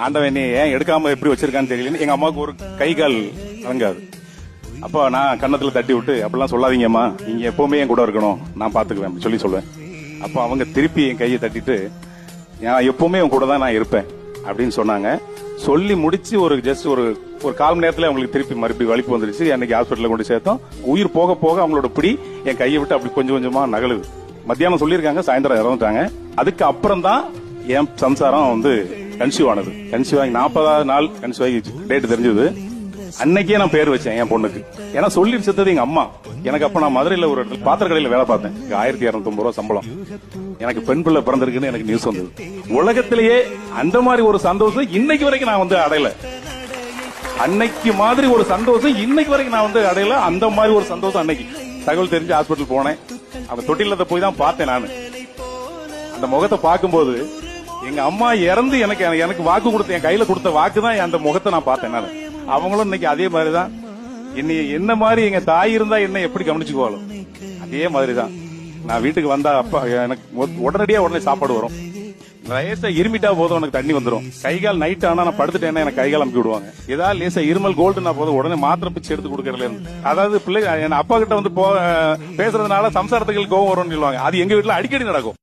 ஆண்டவன் நீ ஏன் எடுக்காம எப்படி வச்சிருக்கான்னு தெரியல. எங்க அம்மாவுக்கு ஒரு கை கால் வழங்காது. அப்ப நான் கன்னத்துல தட்டி விட்டு அப்படிலாம் சொல்லாதீங்கம்மா, நீங்க எப்பவுமே என் கூட இருக்கணும், நான் பாத்துக்குவேன் சொல்லி சொல்லுவேன். அப்ப அவங்க திருப்பி என் கையை தட்டிட்டு நான் எப்பவுமே உன் கூட தான் நான் இருப்பேன் அப்படின்னு சொன்னாங்க. சொல்லி முடிச்சு ஒரு ஜஸ்ட் ஒரு கால் மணி நேரத்துல அவங்களுக்கு திருப்பி மறுபடியும் வலிப்பு வந்துருச்சு. அன்னைக்கு ஹாஸ்பிட்டல்ல கொண்டு சேர்த்தோம். உயிர் போக போக அவங்களோட பிடி என் கையை விட்டு அப்படி கொஞ்சம் கொஞ்சமா நகலுது. மத்தியானம் சொல்லியிருக்காங்க, சாயந்தரம் இறந்துட்டாங்க. அதுக்கு அப்புறம் தான் என் சம்சாரம் வந்து கன்சீவ் ஆனது. கன்சீவ் ஆகி 40வது நாள் கன்சீவ் ஆகி டேட் தெரிஞ்சது. அன்னைக்கே நான் பேர் வச்சேன் என் பொண்ணுக்கு. ஏன்னா சொல்லி செத்தது எங்க அம்மா. எனக்கு அப்ப நான் மதுரையில ஒரு பாத்திர கடையில வேலை பார்த்தேன். 1250 ரூபாய் சம்பளம். எனக்கு பெண் பிள்ளை பிறந்திருக்குன்னு எனக்கு நியூஸ் வந்தது. உலகத்திலேயே அந்த மாதிரி ஒரு சந்தோஷம் இன்னைக்கு வரைக்கும் நான் வந்து அடையல. அன்னைக்கு மாதிரி ஒரு சந்தோஷம் இன்னைக்கு வரைக்கும் நான் வந்து அடையல. அந்த மாதிரி ஒரு சந்தோஷம் அன்னைக்கு தகவல் தெரிஞ்சு ஹாஸ்பிட்டல் போனேன். அந்த தொட்டிலத்தை போய் தான் பார்த்தேன். நான் அந்த முகத்தை பார்க்கும்போது எங்க அம்மா இறந்து எனக்கு வாக்கு கொடுத்த, என் கையில கொடுத்த வாக்கு தான் அந்த முகத்தை நான் பார்த்தேன். நான் அவங்களும் இன்னைக்கு அதே மாதிரிதான் என்ன மாதிரி எங்க தாய் இருந்தா என்ன எப்படி கவனிச்சுக்குவாலும் அதே மாதிரிதான். நான் வீட்டுக்கு வந்தா அப்பா எனக்கு உடனே சாப்பாடு வரும். லேசா இருமிட்டா போதும் எனக்கு தண்ணி வந்துடும். கைகால் நைட் ஆனா நான் படுத்துட்டேன்னா எனக்கு கைகால் அமுக்கி விடுவாங்க. ஏதாவது லேசா இருமல் கோல்டுனா போதும் உடனே மாத்திரை பிச்சு எடுத்து கொடுக்கறதுல இருந்து. அதாவது பிள்ளை அப்பா கிட்ட வந்து பேசுறதுனால சம்சாரத்துக்கு கோவம் வரும்னு சொல்லுவாங்க. அது எங்க வீட்டுல அடிக்கடி நடக்கும்.